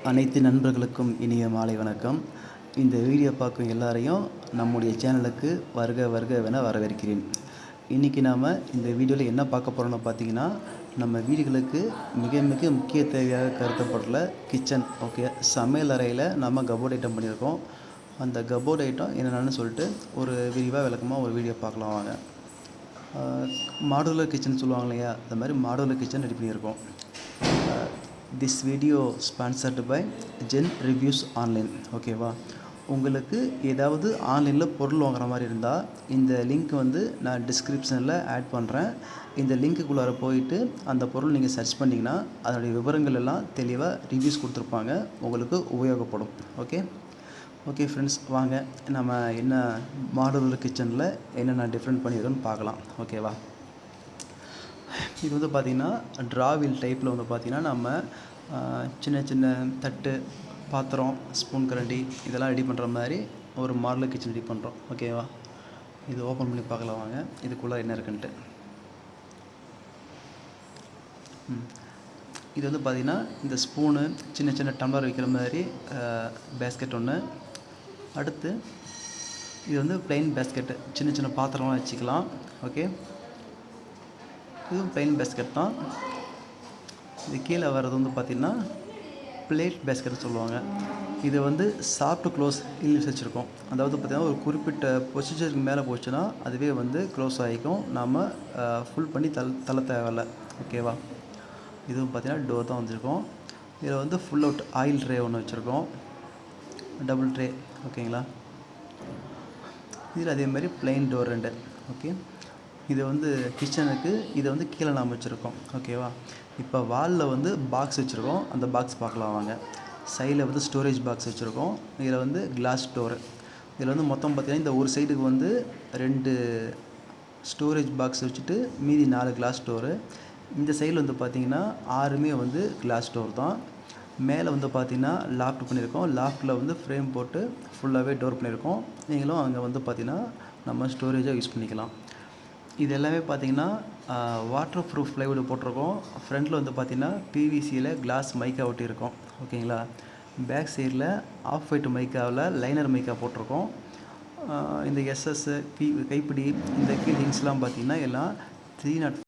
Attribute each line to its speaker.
Speaker 1: அனைத்து நண்பர்களுக்கும் இனிய மாலை வணக்கம். இந்த வீடியோ பார்க்கும் எல்லாரையும் நம்முடைய சேனலுக்கு வருக வருகவென வரவேற்கிறேன். இன்றைக்கி நாம் இந்த வீடியோவில் என்ன பார்க்க போகிறோம்னு பார்த்தீங்கன்னா, நம்ம வீடுகளுக்கு மிக மிக முக்கிய தேவையாக கருதப்படுற கிச்சன். ஓகே, சமையல் அறையில் நம்ம கபோர்ட் ஐட்டம் பண்ணியிருக்கோம். அந்த கபோர்ட் ஐட்டம் என்னென்னு சொல்லிட்டு ஒரு விரிவாக விளக்கமாக ஒரு வீடியோ பார்க்கலாம் வாங்க. மாடுலர் கிச்சன் சொல்லுவாங்க இல்லையா, அந்த மாதிரி மாடுலர் கிச்சன் ரெடி பண்ணியிருக்கோம். This video sponsored by Zen reviews online. ஓகேவா, உங்களுக்கு ஏதாவது ஆன்லைனில் பொருள் வாங்குற மாதிரி இருந்தால் இந்த லிங்க் வந்து நான் டிஸ்கிரிப்ஷனில் ஆட் பண்ணுறேன். இந்த லிங்க்குள்ளார போயிட்டு அந்த பொருள் நீங்கள் சர்ச் பண்ணிங்கன்னா அதனுடைய விவரங்கள் எல்லாம் தெளிவாக ரிவ்யூஸ் கொடுத்துருப்பாங்க, உங்களுக்கு உபயோகப்படும். ஓகே ஃப்ரெண்ட்ஸ், வாங்க நம்ம என்ன மாடுலர் கிச்சனில் என்னென்ன டிஃப்ரெண்ட் பண்ணியிருக்கோன்னு பார்க்கலாம். ஓகேவா, இது வந்து பார்த்திங்கன்னா ட்ராவில் டைப்பில் வந்து பார்த்திங்கன்னா நம்ம சின்ன சின்ன தட்டு, பாத்திரம், ஸ்பூன், கரண்டி இதெல்லாம் ரெடி பண்ணுற மாதிரி ஒரு மாடுலர் கிச்சன் ரெடி பண்ணுறோம். ஓகேவா, இது ஓப்பன் பண்ணி பார்க்கலாம் வாங்க, இதுக்குள்ளே என்ன இருக்குன்ட்டு. இது வந்து பார்த்திங்கன்னா இந்த ஸ்பூனு, சின்ன சின்ன டம்ளர் வைக்கிற மாதிரி பேஸ்கெட் ஒன்று. அடுத்து இது வந்து பிளெயின் பேஸ்கெட்டு, சின்ன சின்ன பாத்திரம்லாம் வச்சுக்கலாம். ஓகே, இதுவும் பிளெயின் பேஸ்கெட் தான். இது கீழே வர்றது வந்து பார்த்திங்கன்னா பிளேட் பேஸ்கெட்னு சொல்லுவாங்க. இது வந்து சாஃப்ட் க்ளோஸ் இல்ஸ் வச்சுருக்கோம். அதாவது பார்த்திங்கன்னா ஒரு குறிப்பிட்ட ப்ரொசீஜருக்கு மேலே போச்சுன்னா அதுவே வந்து க்ளோஸ் ஆகிக்கும், நாம் ஃபுல் பண்ணி தள்ள தேவையில்ல. ஓகேவா, இதுவும் பார்த்திங்கன்னா டோர் தான் வச்சுருக்கோம். இதில் வந்து ஃபுல் அவுட் ஆயில் ட்ரே ஒன்று வச்சுருக்கோம், டபுள் ட்ரே. ஓகேங்களா, இதில் அதேமாதிரி பிளெயின் டோர் 2. ஓகே, இது வந்து கிச்சனுக்கு, இதை வந்து கீழே நாம் வச்சுருக்கோம். ஓகேவா, இப்போ வாலில் வந்து பாக்ஸ் வச்சுருக்கோம், அந்த பாக்ஸ் பார்க்கலாம் வாங்க. சைடில் வந்து ஸ்டோரேஜ் பாக்ஸ் வச்சுருக்கோம். இதில் வந்து கிளாஸ் டோரு. இதில் வந்து மொத்தம் பார்த்திங்கன்னா இந்த ஒரு சைடுக்கு வந்து 2 ஸ்டோரேஜ் பாக்ஸ் வச்சுட்டு மீதி 4 கிளாஸ் டோரு. இந்த சைடில் வந்து பார்த்திங்கன்னா 6மே வந்து கிளாஸ் டோர் தான். மேலே வந்து பார்த்திங்கன்னா லாஃப்ட் பண்ணியிருக்கோம். லாஃப்ட்டில் வந்து ஃப்ரேம் போட்டு ஃபுல்லாகவே டோர் பண்ணியிருக்கோம். நீங்களும் அங்கே வந்து பார்த்திங்கன்னா நம்ம ஸ்டோரேஜாக யூஸ் பண்ணிக்கலாம். இது எல்லாமே பார்த்திங்கன்னா வாட்டர் ப்ரூஃப் ப்ளைவுட் போட்டிருக்கோம். ஃப்ரண்ட்டில் வந்து பார்த்திங்கன்னா பிவிசியில் கிளாஸ் மைக்கா ஒட்டியிருக்கோம். ஓகேங்களா, பேக் சைடில் ஆஃப் ஒயிட் மைக்காவில் லைனர் மைக்கா போட்டிருக்கோம். இந்த எஸ்எஸ் கைப்பிடி, இந்த கீழ் ஹிங்ஸ்லாம் பார்த்திங்கன்னா எல்லாம் 305